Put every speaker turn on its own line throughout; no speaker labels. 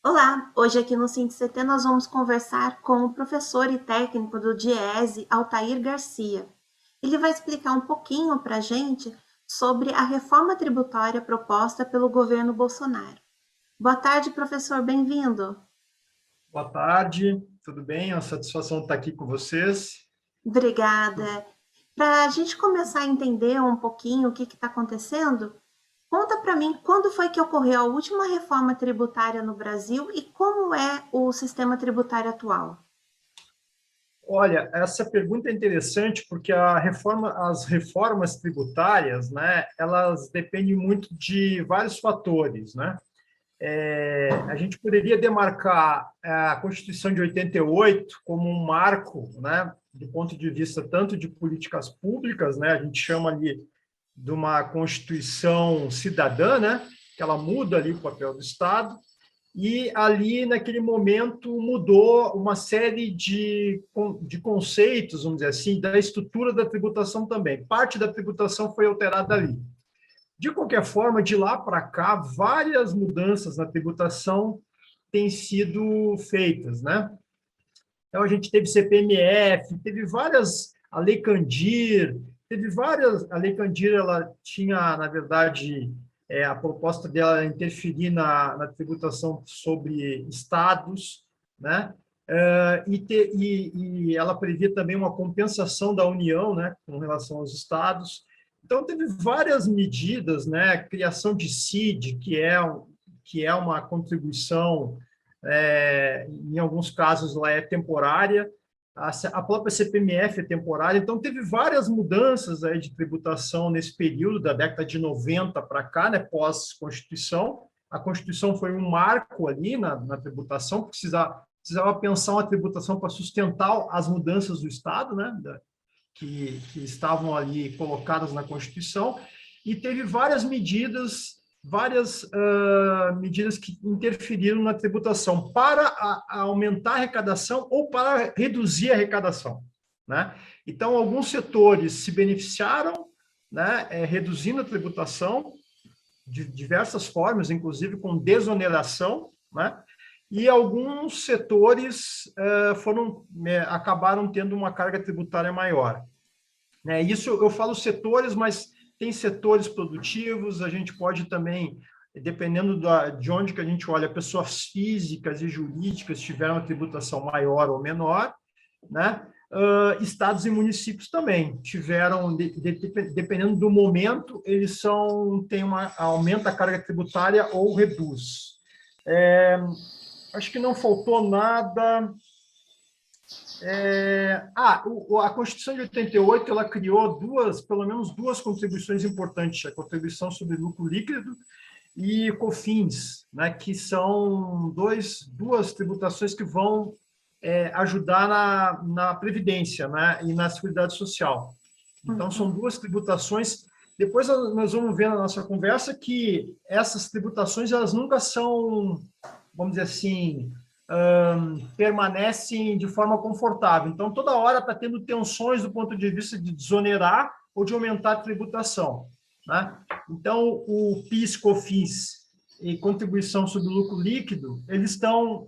Olá, hoje aqui no SINT-CT nós vamos conversar com o professor e técnico do DIESE, Altair Garcia. Ele vai explicar um pouquinho para a gente sobre a reforma tributária proposta pelo governo Bolsonaro. Boa tarde, professor, bem-vindo.
Boa tarde, tudo bem? É uma satisfação estar aqui com vocês.
Obrigada. Para a gente começar a entender um pouquinho o que está acontecendo, conta para mim quando foi que ocorreu a última reforma tributária no Brasil e como é o sistema tributário atual.
Olha, essa pergunta é interessante porque as reformas tributárias, né, elas dependem muito de vários fatores, né? A gente poderia demarcar a Constituição de 88 como um marco, né, do ponto de vista tanto de políticas públicas, né, a gente chama ali de uma Constituição cidadã, né, que ela muda ali o papel do Estado, e ali, naquele momento, mudou uma série de conceitos, vamos dizer assim, da estrutura da tributação também. Parte da tributação foi alterada ali. De qualquer forma, de lá para cá, várias mudanças na tributação têm sido feitas, né? Então, a gente teve CPMF, teve várias, a Lei Candir, teve várias, a Lei Candir, ela tinha, na verdade, a proposta dela interferir na tributação sobre estados, né? E ela previa também uma compensação da União, né, com relação aos estados. Então, teve várias medidas, né? Criação de CID, que é uma contribuição em alguns casos ela é temporária, a própria CPMF é temporária, então teve várias mudanças aí de tributação nesse período, da década de 90 para cá, né, pós-Constituição. A Constituição foi um marco ali na tributação, precisava pensar uma tributação para sustentar as mudanças do Estado, né, que estavam ali colocadas na Constituição, e teve várias medidas que interferiram na tributação para aumentar a arrecadação ou para reduzir a arrecadação, né? Então, alguns setores se beneficiaram, né, reduzindo a tributação de diversas formas, inclusive com desoneração, né? E alguns setores acabaram tendo uma carga tributária maior, né? Isso eu falo setores, mas tem setores produtivos, a gente pode também, dependendo de onde que a gente olha, pessoas físicas e jurídicas tiveram uma tributação maior ou menor, né? Estados e municípios também tiveram, dependendo do momento, têm aumenta a carga tributária ou reduz. Acho que não faltou nada. A Constituição de 88 ela criou pelo menos duas contribuições importantes, a contribuição sobre lucro líquido e COFINS, né, que são duas tributações que vão ajudar na Previdência, né, e na Seguridade Social. Então, são duas tributações. Depois nós vamos ver na nossa conversa que essas tributações elas nunca são, vamos dizer assim, permanecem de forma confortável. Então, toda hora está tendo tensões do ponto de vista de desonerar ou de aumentar a tributação, né? Então, o PIS, COFINS e contribuição sobre o lucro líquido, eles estão,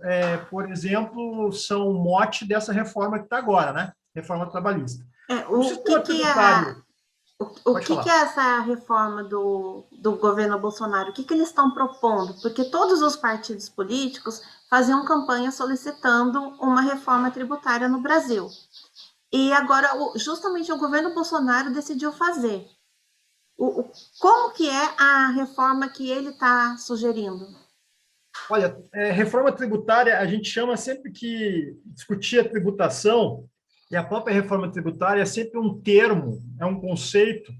por exemplo, são o mote dessa reforma que está agora, né? Reforma trabalhista. O
O que
setor
que é
tributário,
o
pode
que que
falar.
é essa reforma do governo Bolsonaro? O que que eles estão propondo? Porque todos os partidos políticos faziam campanha solicitando uma reforma tributária no Brasil. E agora, justamente o governo Bolsonaro decidiu fazer. Como que é a reforma que ele está sugerindo?
Olha, reforma tributária, a gente chama sempre que discutir a tributação, e a própria reforma tributária é sempre um termo, é um conceito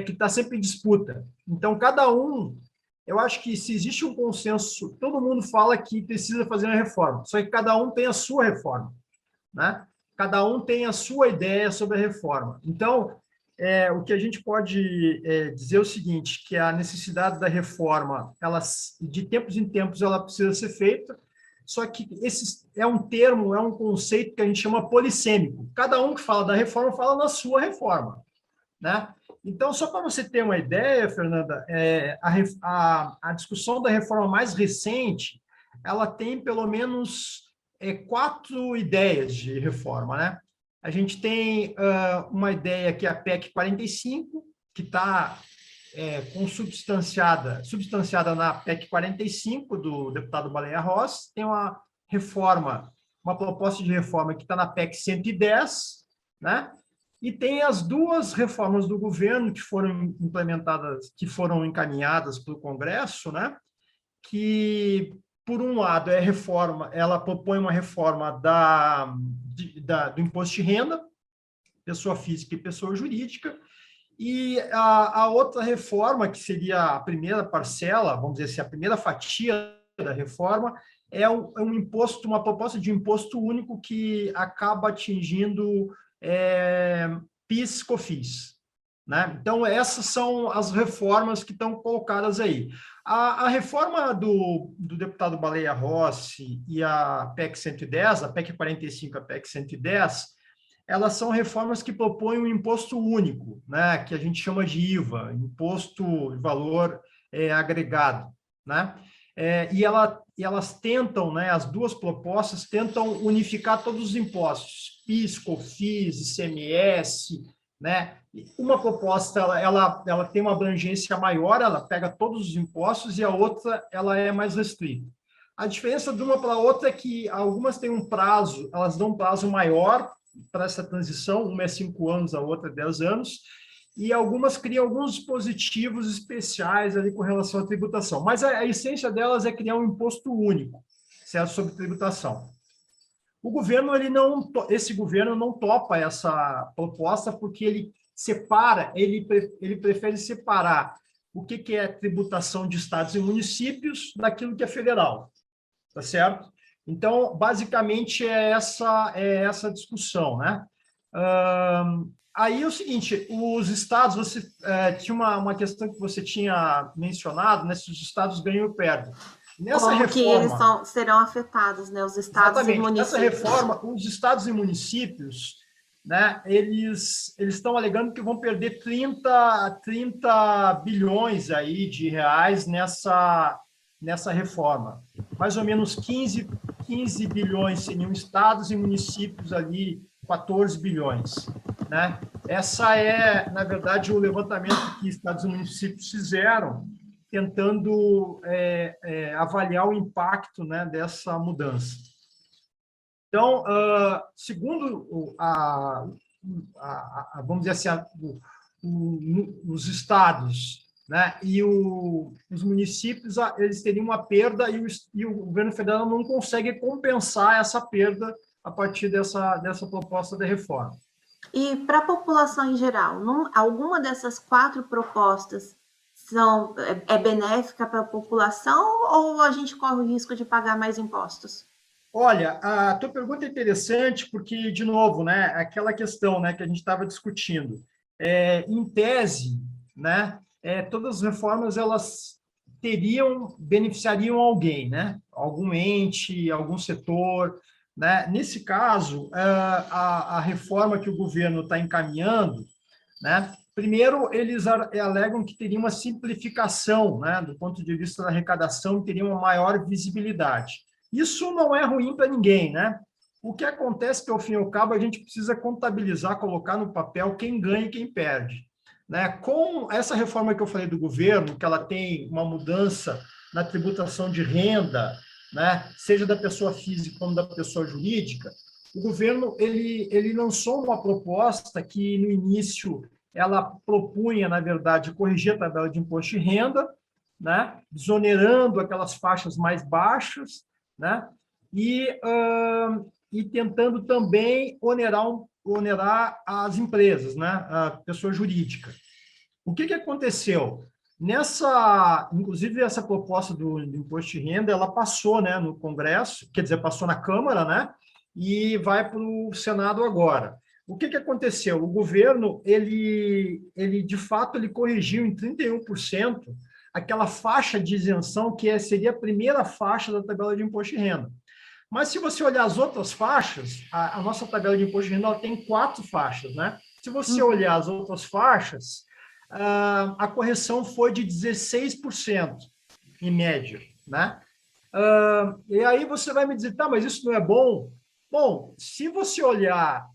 que está sempre em disputa. Então, eu acho que se existe um consenso, todo mundo fala que precisa fazer uma reforma, só que cada um tem a sua reforma, né? Cada um tem a sua ideia sobre a reforma. Então, o que a gente pode dizer é o seguinte, que a necessidade da reforma, de tempos em tempos, ela precisa ser feita, só que esse é um termo, é um conceito que a gente chama polissêmico. Cada um que fala da reforma, fala na sua reforma, né? Então, só para você ter uma ideia, Fernanda, a discussão da reforma mais recente ela tem pelo menos 4 ideias de reforma, né? A gente tem uma ideia que é a PEC 45, que está substanciada na PEC 45 do deputado Baleia Rossi. Tem uma proposta de reforma que está na PEC 110, né? E tem as 2 reformas do governo que foram implementadas, que foram encaminhadas para o Congresso, né? Que, por um lado, ela propõe uma reforma do imposto de renda, pessoa física e pessoa jurídica, e a outra reforma, que seria a primeira parcela, vamos dizer assim, a primeira fatia da reforma, é uma proposta de imposto único que acaba atingindo PIS, COFINS, né? Então, essas são as reformas que estão colocadas aí. A reforma do deputado Baleia Rossi e a PEC 110, a PEC 45 e a PEC 110, elas são reformas que propõem um imposto único, né, que a gente chama de IVA, Imposto de Valor Agregado, né? E elas tentam, né, as 2 propostas tentam unificar todos os impostos, PIS, COFINS, ICMS, né? Uma proposta ela tem uma abrangência maior, ela pega todos os impostos, e a outra ela é mais restrita. A diferença de uma para a outra é que algumas têm um prazo, elas dão um prazo maior para essa transição, uma é 5 anos, a outra é 10 anos, e algumas criam alguns dispositivos especiais ali com relação à tributação. Mas a essência delas é criar um imposto único, certo, sobre tributação. O governo, esse governo não topa essa proposta porque ele prefere separar o que é tributação de estados e municípios daquilo que é federal, tá certo? Então, basicamente, é essa discussão, né? Aí é o seguinte, os estados, você tinha uma questão que você tinha mencionado, né, se os estados ganham ou perdem. Nessa
Como que eles
reforma,
serão afetados, né? Os estados e
exatamente, nessa
municípios.
reforma, os estados e municípios, né, eles estão alegando que vão perder 30 bilhões aí de reais nessa reforma. Mais ou menos 15 bilhões seriam estados e municípios ali, 14 bilhões. Né? Essa é, na verdade, o levantamento que estados e municípios fizeram, tentando avaliar o impacto, né, dessa mudança. Então, segundo vamos dizer assim, os estados, né, e os municípios, eles teriam uma perda e o governo federal não consegue compensar essa perda a partir dessa proposta de reforma.
E para a população em geral, alguma dessas 4 propostas é benéfica para a população ou a gente corre o risco de pagar mais impostos?
Olha, a tua pergunta é interessante porque, de novo, né, aquela questão, né, que a gente estava discutindo. Em tese, né, todas as reformas elas beneficiariam alguém, né, algum ente, algum setor, né? Nesse caso, a reforma que o governo está encaminhando, né, primeiro, eles alegam que teria uma simplificação, né, do ponto de vista da arrecadação, e teria uma maior visibilidade. Isso não é ruim para ninguém, né? O que acontece é que, ao fim e ao cabo, a gente precisa contabilizar, colocar no papel quem ganha e quem perde. Né? Com essa reforma que eu falei do governo, que ela tem uma mudança na tributação de renda, né, seja da pessoa física como da pessoa jurídica, o governo ele lançou uma proposta que, no início, ela propunha, na verdade, corrigir a tabela de imposto de renda, né, desonerando aquelas faixas mais baixas, né, e tentando também onerar as empresas, né, a pessoa jurídica. O que aconteceu? Inclusive, essa proposta do imposto de renda, ela passou, né, no Congresso, quer dizer, passou na Câmara, né, e vai para o Senado agora. O que aconteceu? O governo, de fato, ele corrigiu em 31% aquela faixa de isenção que seria a primeira faixa da tabela de imposto de renda. Mas, se você olhar as outras faixas, a nossa tabela de imposto de renda ela tem 4 faixas, né? Se você olhar as outras faixas, a correção foi de 16%, em média, né? E aí você vai me dizer, tá, mas isso não é bom? Bom, se você olhar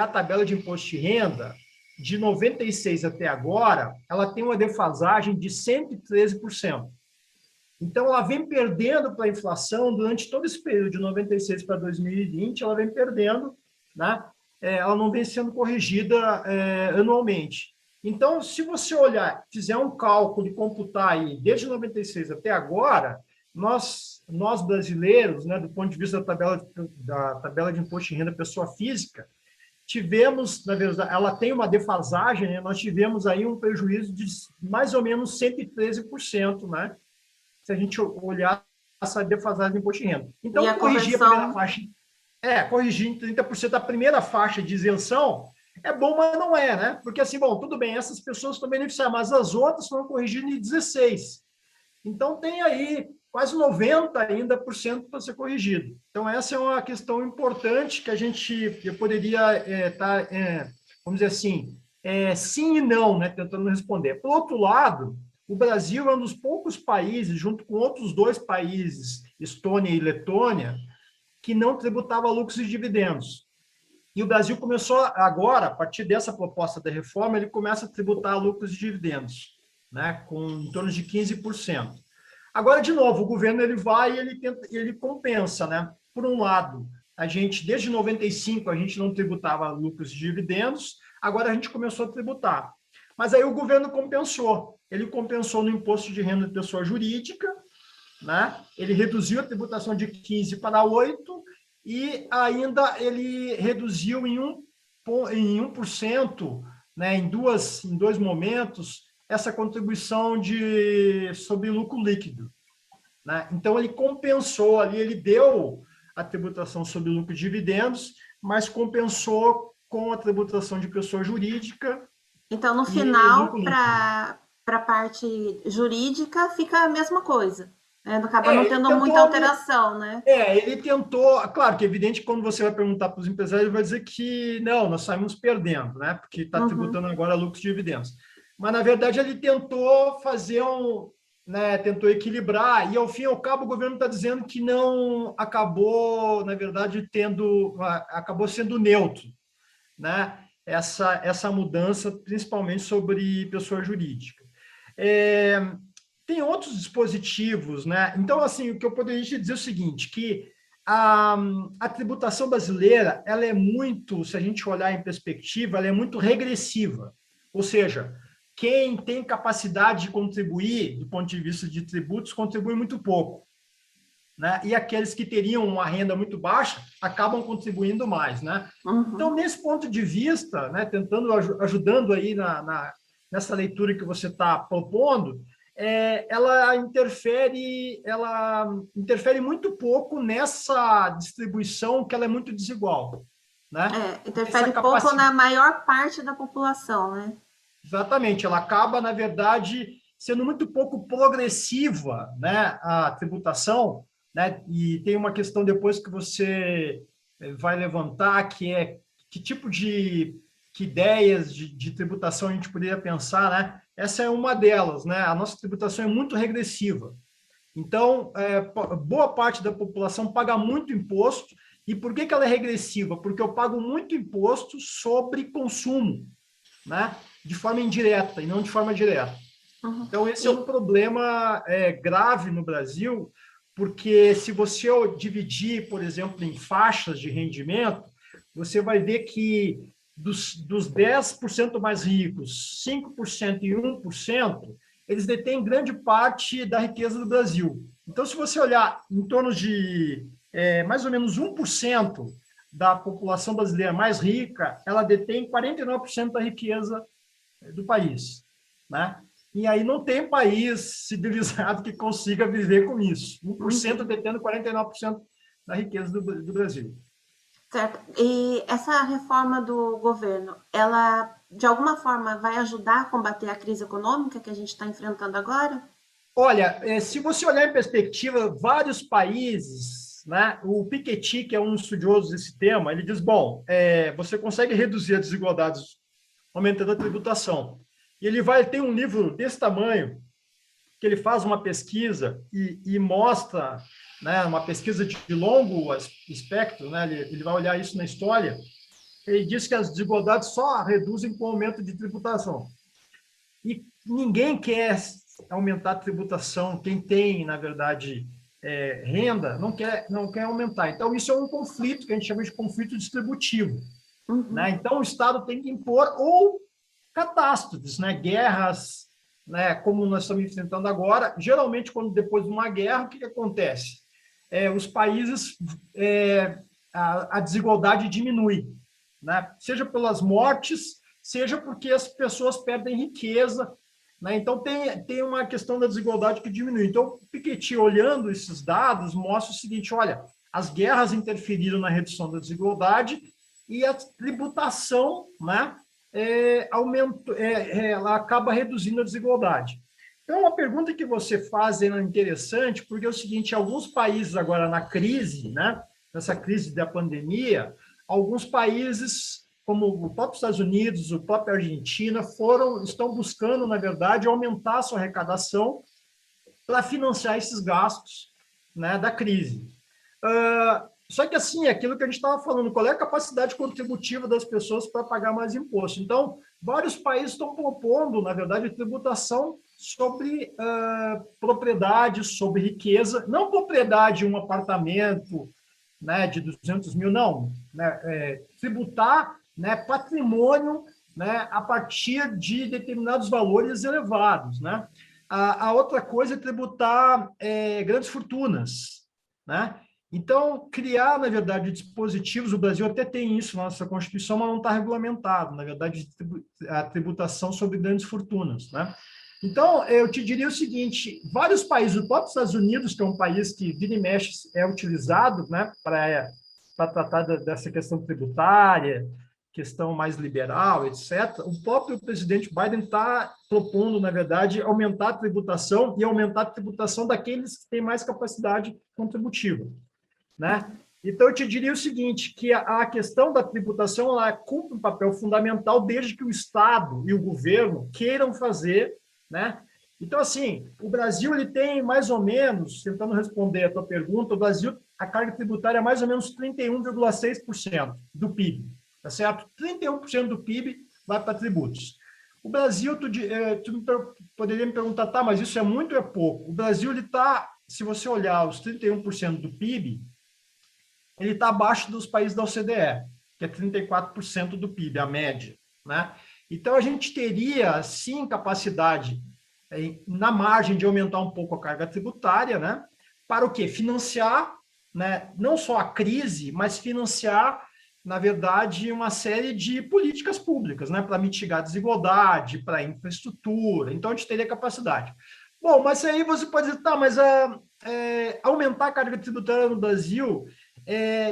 a tabela de imposto de renda, de 96 até agora, ela tem uma defasagem de 113%. Então, ela vem perdendo para a inflação durante todo esse período, de 96 para 2020, ela vem perdendo, né? Ela não vem sendo corrigida anualmente. Então, se você olhar, fizer um cálculo e computar aí, desde 96 até agora, nós brasileiros, né, do ponto de vista da tabela de imposto de renda pessoa física, tivemos, na verdade, ela tem uma defasagem, né? Nós tivemos aí um prejuízo de mais ou menos 113%, né? Se a gente olhar essa defasagem do imposto de renda.
E
Então,
a
corrigir a primeira
correção,
faixa, corrigir em 30% a primeira faixa de isenção é bom, mas não é, né? Porque assim, bom, tudo bem, essas pessoas estão beneficiadas, mas as outras foram corrigidas em 16. Então, tem aí quase 90 ainda por cento para ser corrigido. Então, essa é uma questão importante que eu poderia estar, vamos dizer assim, sim e não, né, tentando responder. Por outro lado, o Brasil é um dos poucos países, junto com outros dois países, Estônia e Letônia, que não tributava lucros e dividendos. E o Brasil começou agora, a partir dessa proposta da reforma, ele começa a tributar lucros e dividendos, né, com em torno de 15%. Agora, de novo, o governo ele vai e ele compensa, né? Por um lado, a gente, desde 95, a gente não tributava lucros e dividendos, agora a gente começou a tributar. Mas aí o governo compensou. Ele compensou no imposto de renda de pessoa jurídica, né? Ele reduziu a tributação de 15 para 8 e ainda ele reduziu em 1%, né, em dois momentos, essa contribuição sobre lucro líquido, né? Então, ele compensou ali, ele deu a tributação sobre lucro e dividendos, mas compensou a tributação de pessoa jurídica
então no
e lucro
final,
líquido.
para a parte jurídica, fica a mesma coisa. Né? Acaba não
Ele
tendo muita
tentou ali,
alteração, né?
ele tentou, claro que é evidente que quando você vai perguntar para os empresários, ele vai dizer que não, nós saímos perdendo, né? Porque está
Uhum.
tributando agora lucros e dividendos. Mas, na verdade, ele tentou fazer né, tentou equilibrar, e ao fim e ao cabo o governo está dizendo que não acabou, na verdade, acabou sendo neutro, né? Essa mudança, principalmente sobre pessoa jurídica. É, tem outros dispositivos, né? Então, assim, o que eu poderia te dizer é o seguinte, que a, a tributação brasileira, ela é muito, se a gente olhar em perspectiva, ela é muito regressiva. Ou seja, quem tem capacidade de contribuir, do ponto de vista de tributos, contribui muito pouco, né? E aqueles que teriam uma renda muito baixa acabam contribuindo mais, né? Então,
Uhum.
nesse ponto de vista, né, ajudando aí nessa leitura que você está propondo, ela interfere muito pouco nessa distribuição que ela é muito desigual, né? Essa
Interfere pouco
capacidade,
na maior parte da população, né?
exatamente, ela acaba, na verdade, sendo muito pouco progressiva, né, a tributação, né? E tem uma questão depois que você vai levantar, que é que tipo de que ideias de tributação a gente poderia pensar, né? Essa é uma delas, né? A nossa tributação é muito regressiva. Então, boa parte da população paga muito imposto. E por que ela é regressiva? Porque eu pago muito imposto sobre consumo, né? De forma indireta e não de forma direta.
Uhum.
Então, esse é um
E,
problema grave no Brasil, porque se você dividir, por exemplo, em faixas de rendimento, você vai ver que dos 10% mais ricos, 5% e 1%, eles detêm grande parte da riqueza do Brasil. Então, se você olhar em torno de mais ou menos 1% da população brasileira mais rica, ela detém 49% da riqueza do país, né? E aí não tem país civilizado que consiga viver com isso. 1%
uhum.
detendo 49% da riqueza do Brasil.
Certo. E essa reforma do governo, ela de alguma forma vai ajudar a combater a crise econômica que a gente está enfrentando agora?
Olha, se você olhar em perspectiva, vários países, né, o Piketty, que é um estudioso desse tema, ele diz, bom, você consegue reduzir as desigualdades aumentando a tributação. E ele vai ter um livro desse tamanho, que ele faz uma pesquisa e mostra, né, uma pesquisa de longo espectro, né, ele vai olhar isso na história, ele diz que as desigualdades só reduzem com o aumento de tributação. E ninguém quer aumentar a tributação, quem tem, na verdade, renda, não quer aumentar. Então, isso é um conflito, que a gente chama de conflito distributivo. Né? Então, o Estado tem que impor ou catástrofes, né? Guerras, né? Como nós estamos enfrentando agora. Geralmente, quando depois de uma guerra, o que acontece? Os países, a desigualdade diminui, né? Seja pelas mortes, seja porque as pessoas perdem riqueza, né? Então, tem uma questão da desigualdade que diminui. Então, o Piketty, olhando esses dados, mostra o seguinte, olha, as guerras interferiram na redução da desigualdade e a tributação, né, ela acaba reduzindo a desigualdade. Então, uma pergunta que você faz é interessante, porque é o seguinte, alguns países agora na crise, né, nessa crise da pandemia, alguns países, como o próprio Estados Unidos, o próprio Argentina, estão buscando, na verdade, aumentar a sua arrecadação para financiar esses gastos, né, da crise. Só que, assim, aquilo que a gente estava falando, qual é a capacidade contributiva das pessoas para pagar mais imposto? Então, vários países estão propondo, na verdade, tributação sobre propriedade, sobre riqueza, não propriedade, um apartamento, né, de 200 mil, não. Né, tributar, né, patrimônio, né, a partir de determinados valores elevados. Né? A outra coisa é tributar grandes fortunas, né? Então, criar, na verdade, dispositivos, o Brasil até tem isso na nossa Constituição, mas não está regulamentado, na verdade, a tributação sobre grandes fortunas. Né? Então, eu te diria o seguinte, vários países, o próprio Estados Unidos, que é um país que vira e mexe, é utilizado, né, para tratar dessa questão tributária, questão mais liberal, etc., o próprio presidente Biden está propondo, na verdade, aumentar a tributação e aumentar a tributação daqueles que têm mais capacidade contributiva. Né? Então, eu te diria o seguinte, que a questão da tributação ela cumpre um papel fundamental desde que o Estado e o governo queiram fazer, né? Então, assim, o Brasil ele tem mais ou menos, tentando responder a tua pergunta, o Brasil, a carga tributária é mais ou menos 31,6% do PIB, tá certo? 31% do PIB vai para tributos. O Brasil, tu poderia me perguntar, tá, mas isso é muito ou é pouco? O Brasil, ele está, se você olhar os 31% do PIB, ele está abaixo dos países da OCDE, que é 34% do PIB, a média. Né? Então, a gente teria, sim, capacidade, na margem, de aumentar um pouco a carga tributária, né? Para o quê? Financiar, né? Não só a crise, mas financiar, na verdade, uma série de políticas públicas, né? Para mitigar a desigualdade, para a infraestrutura. Então, a gente teria capacidade. Bom, mas aí você pode dizer, tá, mas aumentar a carga tributária no Brasil...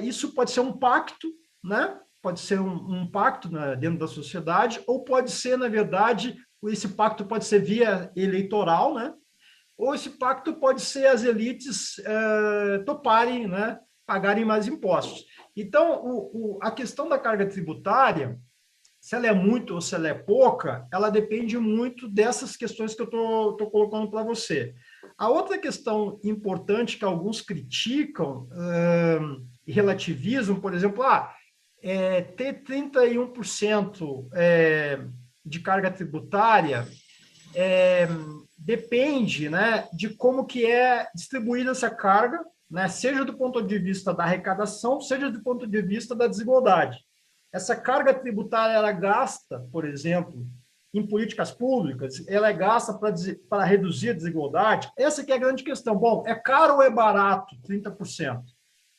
isso pode ser um pacto, né? Pode ser um pacto, né, dentro da sociedade, ou pode ser, na verdade, esse pacto pode ser via eleitoral, né? Ou esse pacto pode ser as elites toparem, né, pagarem mais impostos. Então, a questão da carga tributária, se ela é muito ou se ela é pouca, ela depende muito dessas questões que eu estou colocando para você. A outra questão importante que alguns criticam e relativizam, por exemplo, ter 31% de carga tributária depende, né, de como que é distribuída essa carga, né, seja do ponto de vista da arrecadação, seja do ponto de vista da desigualdade. Essa carga tributária ela gasta, por exemplo, em políticas públicas, ela é gasta para reduzir a desigualdade. Essa que é a grande questão. Bom, é caro ou é barato 30%,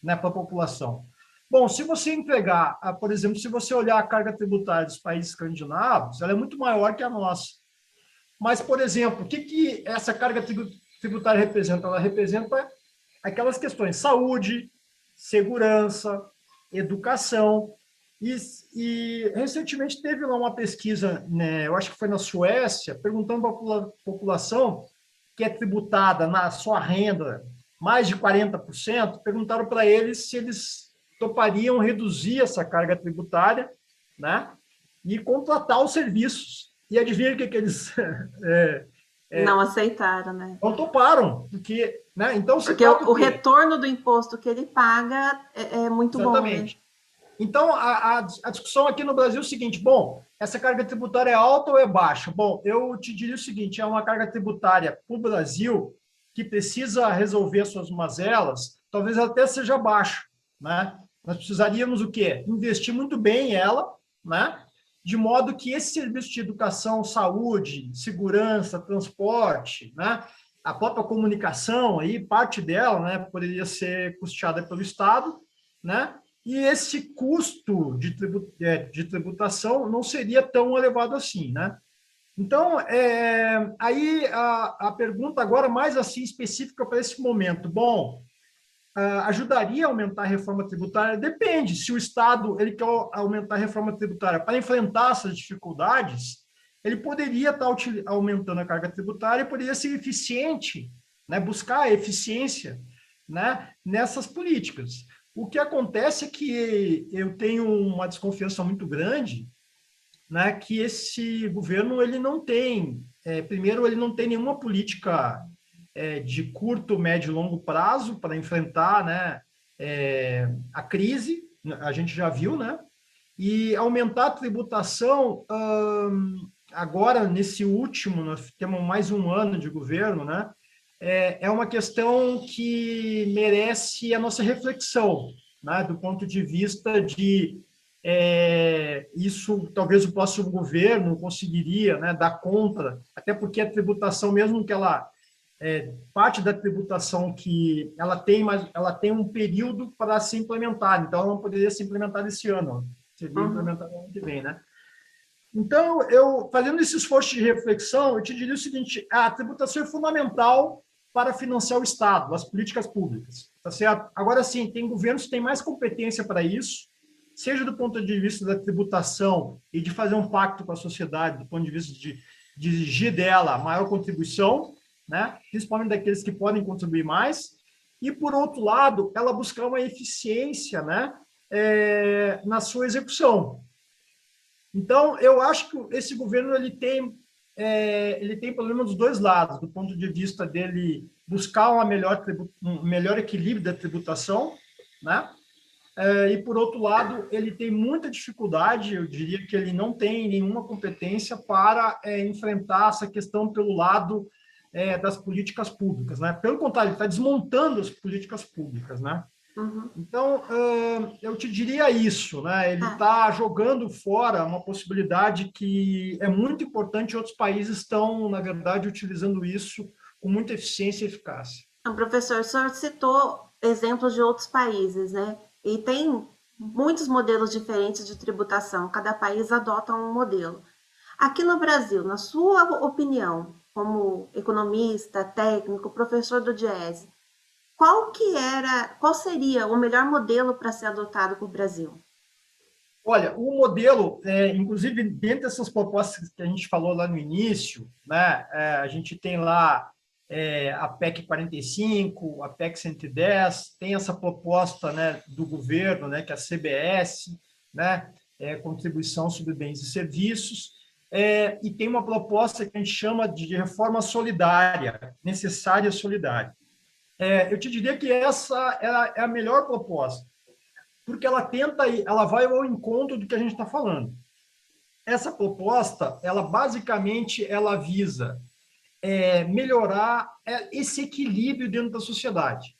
né, para a população? Bom, se você entregar, por exemplo, se você olhar a carga tributária dos países escandinavos, ela é muito maior que a nossa. Mas, por exemplo, o que essa carga tributária representa? Ela representa aquelas questões: saúde, segurança, educação. E recentemente teve lá uma pesquisa, né, eu acho que foi na Suécia, perguntando para a população que é tributada na sua renda mais de 40%, perguntaram para eles se eles topariam reduzir essa carga tributária, né, e contratar os serviços. E adivinha o que eles
Não aceitaram, né?
Não toparam, porque, né? Então se
Porque
trata
o retorno do imposto que ele paga é muito bom, né?
exatamente. Então, a discussão aqui no Brasil é o seguinte, bom, essa carga tributária é alta ou é baixa? Bom, eu te diria o seguinte, é uma carga tributária para o Brasil que precisa resolver as suas mazelas, talvez ela até seja baixa, né? Nós precisaríamos o quê? Investir muito bem ela, né? De modo que esse serviço de educação, saúde, segurança, transporte, né? A própria comunicação, aí, parte dela, né, poderia ser custeada pelo Estado, né? E esse custo de tributação não seria tão elevado assim, né? Então, aí a pergunta agora mais assim específica para esse momento. Bom, ajudaria a aumentar a reforma tributária? Depende. Se o Estado ele quer aumentar a reforma tributária para enfrentar essas dificuldades, ele poderia estar aumentando a carga tributária e poderia ser eficiente, né? Buscar a eficiência, né? Nessas políticas. O que acontece é que eu tenho uma desconfiança muito grande, né, que esse governo ele não tem, primeiro, ele não tem nenhuma política de curto, médio e longo prazo para enfrentar, né, a crise, a gente já viu, né, e aumentar a tributação, agora, nesse último, nós temos mais um ano de governo, né, é uma questão que merece a nossa reflexão, né, do ponto de vista de isso, talvez o próximo governo conseguiria, né, dar conta, até porque a tributação, mesmo que ela, parte da tributação que ela tem, mas ela tem um período para se implementar, então ela não poderia ser implementada esse ano, seria implementada no ano que vem, né? Então, eu, fazendo esse esforço de reflexão, eu te diria o seguinte, a tributação é fundamental para financiar o Estado, as políticas públicas, tá certo? Agora, sim, tem governos que têm mais competência para isso, seja do ponto de vista da tributação e de fazer um pacto com a sociedade, do ponto de vista de exigir dela maior contribuição, né? Principalmente daqueles que podem contribuir mais, e, por outro lado, ela buscar uma eficiência, né? Na sua execução. Então, eu acho que esse governo ele tem problema dos dois lados, do ponto de vista dele buscar um melhor equilíbrio da tributação, né? E, por outro lado, ele tem muita dificuldade, eu diria que ele não tem nenhuma competência para enfrentar essa questão pelo lado das políticas públicas, né? Pelo contrário, ele está desmontando as políticas públicas, né?
Uhum.
Então, eu te diria isso, né? Ele está jogando fora uma possibilidade que é muito importante e outros países estão, na verdade, utilizando isso com muita eficiência e eficácia.
Então, professor, o senhor citou exemplos de outros países, né? E tem muitos modelos diferentes de tributação, cada país adota um modelo. Aqui no Brasil, na sua opinião, como economista, técnico, professor do DIEESE, qual seria o melhor modelo para ser adotado para o Brasil?
Olha, o modelo, inclusive, dentro dessas propostas que a gente falou lá no início, né, a gente tem lá a PEC 45, a PEC 110, tem essa proposta, né, do governo, né, que é a CBS, né, Contribuição sobre Bens e Serviços, e tem uma proposta que a gente chama de reforma solidária, necessária e solidária. Eu te diria que essa é a melhor proposta, porque ela vai ao encontro do que a gente está falando. Essa proposta, ela basicamente, ela visa melhorar esse equilíbrio dentro da sociedade.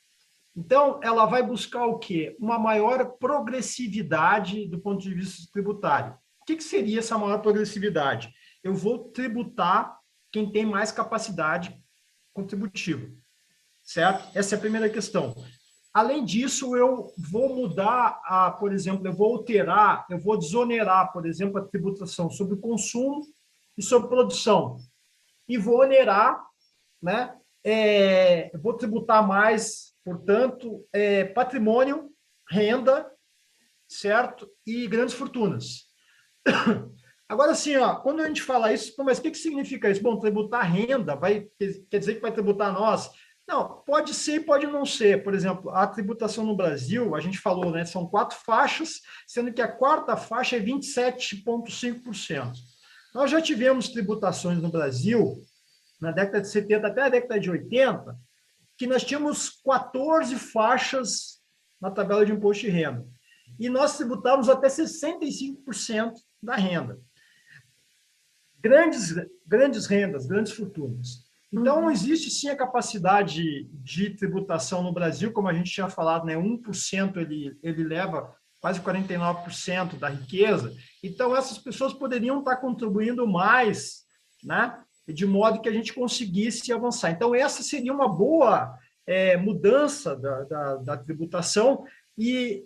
Então, ela vai buscar o quê? Uma maior progressividade do ponto de vista tributário. O que seria essa maior progressividade? Eu vou tributar quem tem mais capacidade contributiva, certo? Essa é a primeira questão. Além disso, eu vou mudar, por exemplo, eu vou alterar, eu vou desonerar, por exemplo, a tributação sobre o consumo e sobre produção. E vou onerar, né? Vou tributar mais, portanto, patrimônio, renda, certo? E grandes fortunas. Agora, assim, ó, quando a gente fala isso, mas o que significa isso? Bom, tributar renda quer dizer que vai tributar nós? Não, pode ser e pode não ser. Por exemplo, a tributação no Brasil, a gente falou, né, são 4 faixas, sendo que a quarta faixa é 27,5%. Nós já tivemos tributações no Brasil na década de 70 até a década de 80, que nós tínhamos 14 faixas na tabela de imposto de renda. E nós tributávamos até 65% da renda. Grandes rendas, grandes fortunas. Então, existe sim a capacidade de tributação no Brasil, como a gente tinha falado, né? 1% ele leva quase 49% da riqueza. Então, essas pessoas poderiam estar contribuindo mais, né? De modo que a gente conseguisse avançar. Então, essa seria uma boa mudança da tributação. E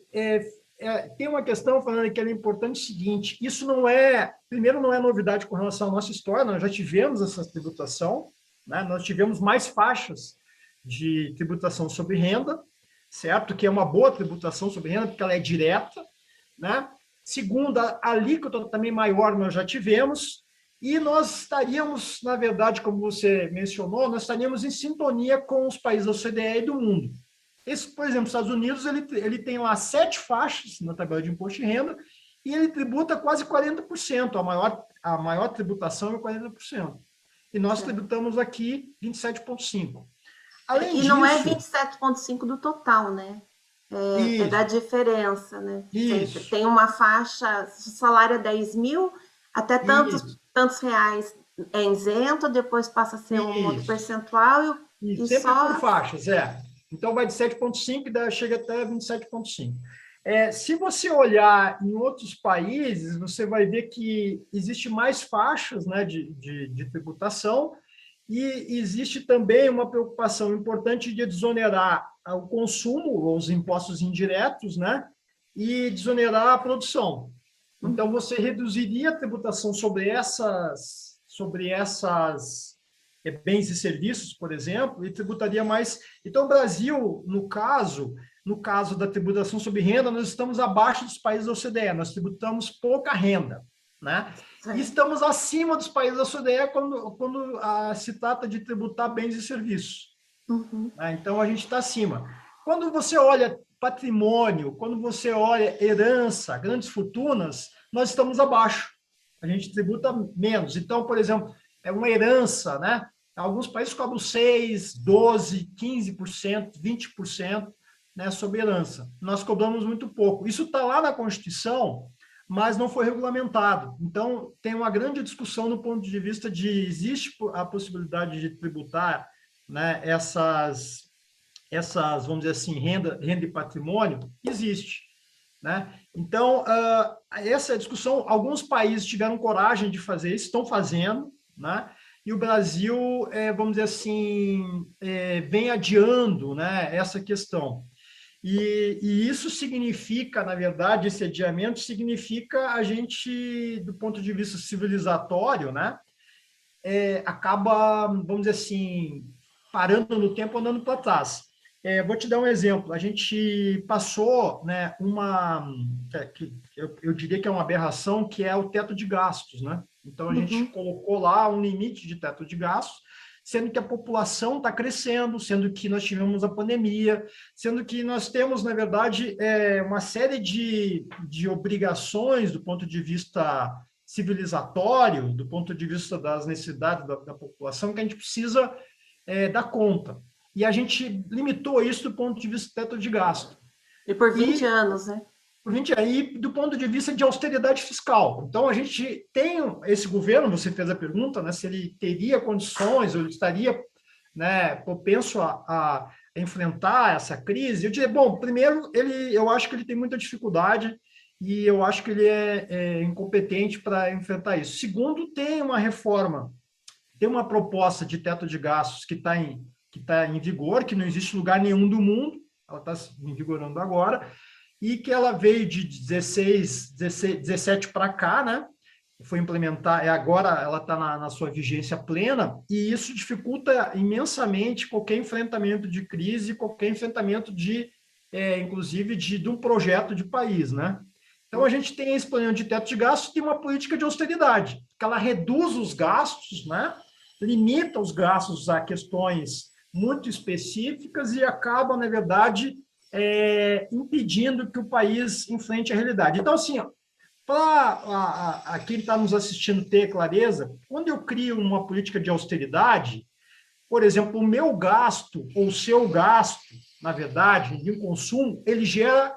tem uma questão, falando que é importante, o seguinte: isso primeiro, não é novidade com relação à nossa história, nós já tivemos essa tributação, né? Nós tivemos mais faixas de tributação sobre renda, certo? Que é uma boa tributação sobre renda, porque ela é direta, né? Segundo, a alíquota também maior nós já tivemos, e nós estaríamos, na verdade, como você mencionou, nós estaríamos em sintonia com os países da OCDE e do mundo. Por exemplo, os Estados Unidos, ele tem lá 7 faixas na tabela de imposto de renda e ele tributa quase 40%, a maior tributação é 40%. E nós tributamos aqui 27,5%. Além disso...
não é 27,5% do total, né? É da diferença, né?
Isso.
Tem uma faixa, se o salário é 10 mil, até tantos reais é isento, depois passa a ser um outro percentual.
E sempre por faixas, Então, vai de 7,5% e chega até 27,5%. Se você olhar em outros países, você vai ver que existe mais faixas, né, de tributação, e existe também uma preocupação importante de desonerar o consumo, os impostos indiretos, né, e desonerar a produção. Então, você reduziria a tributação sobre essas bens e serviços, por exemplo, e tributaria mais. Então, o Brasil, no caso da tributação sobre renda, nós estamos abaixo dos países da OCDE, nós tributamos pouca renda, né? E estamos acima dos países da OCDE quando se trata de tributar bens e serviços. Né? Então, a gente está acima. Quando você olha patrimônio, quando você olha herança, grandes fortunas, nós estamos abaixo. A gente tributa menos. Então, por exemplo, é uma herança, né? Alguns países cobram 6%, 12%, 15%, 20%, né, sobre herança. Nós cobramos muito pouco. Isso está lá na Constituição, mas não foi regulamentado. Então, tem uma grande discussão no ponto de vista de existe a possibilidade de tributar, né, essas, vamos dizer assim, renda e patrimônio? Existe. Né? Então, essa é a discussão. Alguns países tiveram coragem de fazer isso, estão fazendo, né? E o Brasil, vamos dizer assim, vem adiando, né, essa questão. E isso significa, na verdade, esse adiamento significa a gente, do ponto de vista civilizatório, né, acaba, vamos dizer assim, parando no tempo, andando para trás. Vou te dar um exemplo. A gente passou, né, eu diria que é uma aberração, que é o teto de gastos, né? Então, a gente colocou lá um limite de teto de gastos, sendo que a população está crescendo, sendo que nós tivemos a pandemia, sendo que nós temos, na verdade, uma série de obrigações do ponto de vista civilizatório, do ponto de vista das necessidades da população, que a gente precisa dar conta. E a gente limitou isso do ponto de vista do teto de gasto.
E por 20 anos, né?
Por 20 anos, e do ponto de vista de austeridade fiscal. Então, a gente tem esse governo, você fez a pergunta, né, se ele teria condições, ou ele estaria, né, propenso a enfrentar essa crise. Eu diria, bom, primeiro, eu acho que ele tem muita dificuldade e eu acho que ele é incompetente para enfrentar isso. Segundo, tem uma reforma, tem uma proposta de teto de gastos que está em vigor, que não existe em lugar nenhum do mundo, ela está vigorando agora, e que ela veio de 17 para cá, né? Foi implementar, agora ela está na sua vigência plena, e isso dificulta imensamente qualquer enfrentamento de crise, qualquer enfrentamento inclusive, de um projeto de país, né? Então, a gente tem esse plano de teto de gastos e tem uma política de austeridade, que ela reduz os gastos, né? Limita os gastos a questões muito específicas e acaba, na verdade, impedindo que o país enfrente a realidade. Então, assim, para quem está nos assistindo ter clareza, quando eu crio uma política de austeridade, por exemplo, o meu gasto ou o seu gasto, na verdade, de consumo, ele gera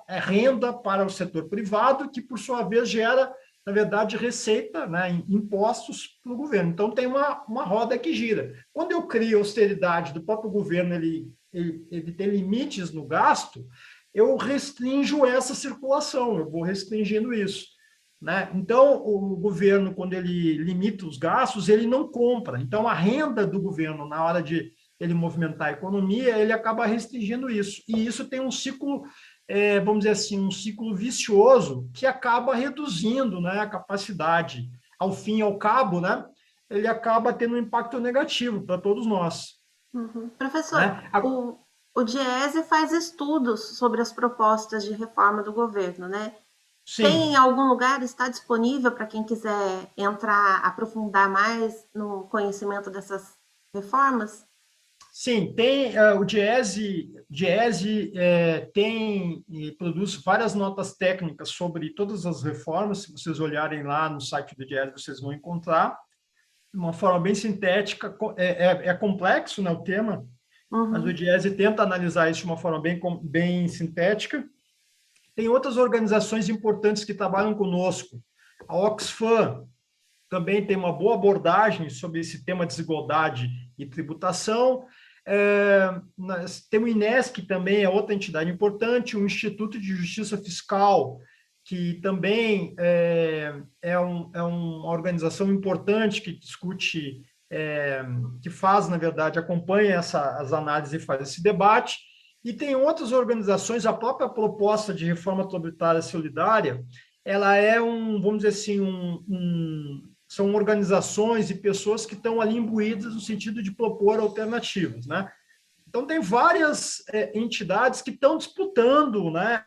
renda para o setor privado, que, por sua vez, gera, na verdade, receita, né, impostos para o governo. Então, tem uma roda que gira. Quando eu crio austeridade do próprio governo, ele tem limites no gasto, eu restringo essa circulação, eu vou restringindo isso. Né? Então, o governo, quando ele limita os gastos, ele não compra. Então, a renda do governo, na hora de ele movimentar a economia, ele acaba restringindo isso. E isso tem um ciclo, vamos dizer assim, um ciclo vicioso que acaba reduzindo, né, a capacidade. Ao fim e ao cabo, né, ele acaba tendo um impacto negativo para todos nós.
Uhum. Professor,
Né?
o Diese faz estudos sobre as propostas de reforma do governo, né? Tem em
Sim.
algum lugar, está disponível para quem quiser entrar, aprofundar mais no conhecimento dessas reformas?
Sim, tem o Diese tem e produz várias notas técnicas sobre todas as reformas. Se vocês olharem lá no site do Diese, vocês vão encontrar de uma forma bem sintética. É complexo, né, o tema, mas o
Uhum.
Diese tenta analisar isso de uma forma bem sintética. Tem outras organizações importantes que trabalham conosco. A Oxfam também tem uma boa abordagem sobre esse tema de desigualdade e tributação. Nós temos o INESC também, é outra entidade importante, o Instituto de Justiça Fiscal, que também é uma organização importante que discute, que faz, na verdade, acompanha as análises e faz esse debate. E tem outras organizações, a própria proposta de reforma tributária solidária, ela é vamos dizer assim, são organizações e pessoas que estão ali imbuídas no sentido de propor alternativas, né? Então, tem várias entidades que estão disputando, né,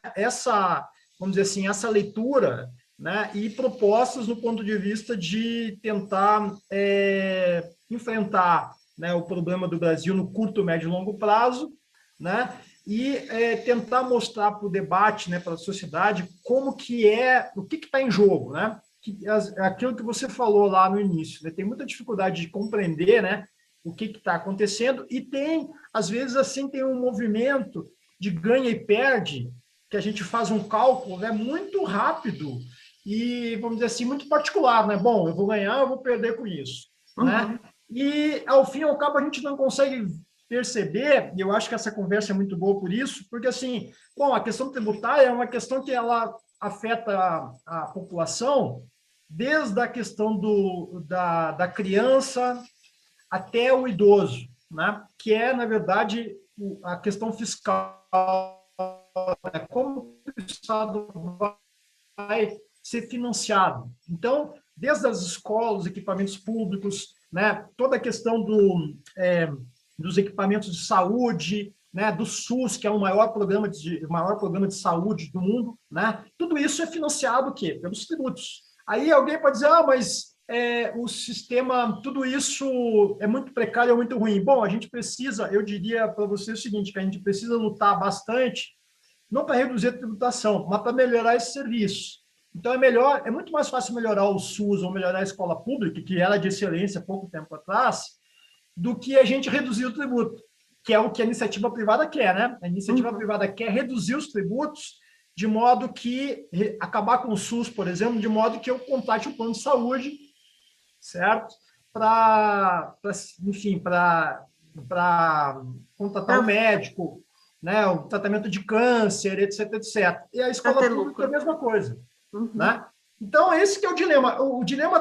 vamos dizer assim, essa leitura, né, e propostas no ponto de vista de tentar enfrentar, né, o problema do Brasil no curto, médio e longo prazo, né, e tentar mostrar para o debate, né, para a sociedade, como que o que está em jogo, né? Aquilo que você falou lá no início, né? Tem muita dificuldade de compreender, né, o que está acontecendo, e às vezes, assim, tem um movimento de ganha e perde, que a gente faz um cálculo, né, muito rápido e, vamos dizer assim, muito particular, né? Bom, eu vou ganhar, eu vou perder com isso, né?
Uhum.
E, ao fim e ao cabo, a gente não consegue perceber, e eu acho que essa conversa é muito boa por isso, porque, assim, bom, a questão tributária é uma questão que ela afeta a população desde a questão da criança até o idoso, né? Que é, na verdade, a questão fiscal, né? Como o Estado vai ser financiado. Então, desde as escolas, equipamentos públicos, né? Toda a questão dos equipamentos de saúde, né? Do SUS, que é o maior programa de saúde do mundo, né? Tudo isso é financiado o quê? Pelos tributos. Aí alguém pode dizer, mas o sistema, tudo isso é muito precário, é muito ruim. Bom, a gente precisa, eu diria para você o seguinte, que a gente precisa lutar bastante, não para reduzir a tributação, mas para melhorar esse serviço. Então, é muito mais fácil melhorar o SUS ou melhorar a escola pública, que era de excelência há pouco tempo atrás, do que a gente reduzir o tributo, que é o que a iniciativa privada quer, né? A iniciativa
Uhum.
privada quer reduzir os tributos de modo que, acabar com o SUS, por exemplo, de modo que eu contrate um plano de saúde, certo? Enfim, para contratar um
Para
médico, né? O tratamento de câncer, etc, etc. E a escola
ter
pública é a
lucro.
mesma coisa,
Uhum.
né? Então, esse que é o dilema. O dilema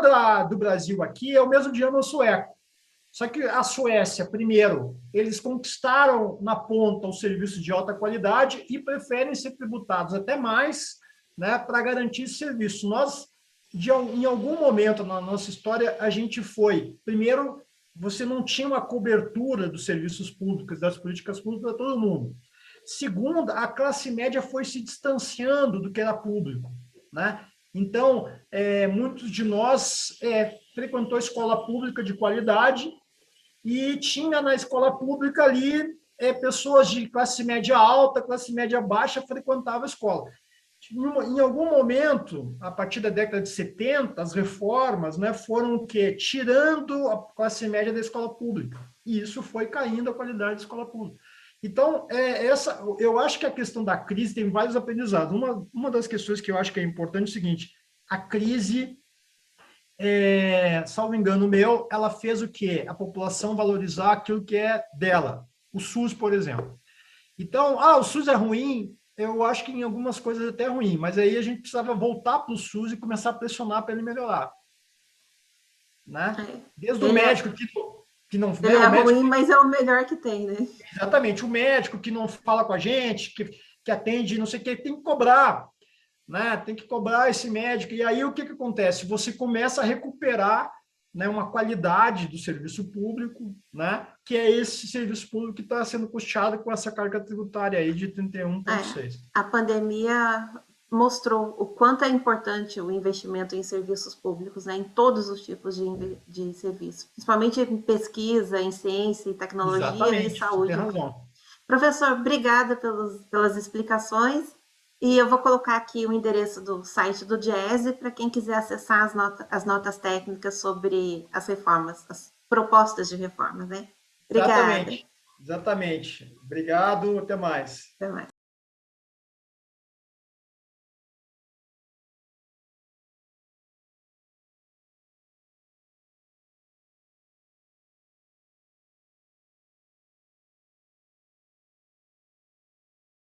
do Brasil aqui é o mesmo dilema sueco. Só que a Suécia, primeiro, eles conquistaram na ponta os serviços de alta qualidade e preferem ser tributados até mais, né, para garantir esse serviço. Nós, em algum momento na nossa história, a gente foi, primeiro, você não tinha uma cobertura dos serviços públicos, das políticas públicas para todo mundo. Segundo, a classe média foi se distanciando do que era público, né? Então, muitos de nós frequentou escola pública de qualidade e tinha na escola pública ali pessoas de classe média alta, classe média baixa frequentavam a escola. Em algum momento, a partir da década de 70, as reformas, né, foram o quê? Tirando a classe média da escola pública. E isso foi caindo a qualidade da escola pública. Então, eu acho que a questão da crise tem vários aprendizados. Uma das questões que eu acho que é importante é o seguinte: a crise, salvo engano meu, ela fez o quê? A população valorizar aquilo que é dela. O SUS, por exemplo. Então, o SUS é ruim, eu acho que em algumas coisas até é ruim, mas aí a gente precisava voltar para o SUS e começar a pressionar para ele melhorar, né? Desde o
Ele é,
médico que não,
ele
né,
é
o médico,
ruim, mas é o melhor que tem, né?
exatamente, o médico que não fala com a gente, que atende, não sei o que, tem que cobrar, né? Tem que cobrar esse médico. E aí o que acontece? Você começa a recuperar, né, uma qualidade do serviço público, né? Que é esse serviço público que está sendo custeado com essa carga tributária aí de 31,6.
A pandemia mostrou o quanto é importante o investimento em serviços públicos, né, em todos os tipos de serviço, principalmente em pesquisa, em ciência, tecnologia e
Exatamente, você tem
saúde.
razão.
Professor, obrigada pelas explicações. E eu vou colocar aqui o endereço do site do Diese para quem quiser acessar as notas técnicas sobre as reformas, as propostas de reformas, né? Obrigada.
Exatamente, exatamente. Obrigado, até mais.
Até mais.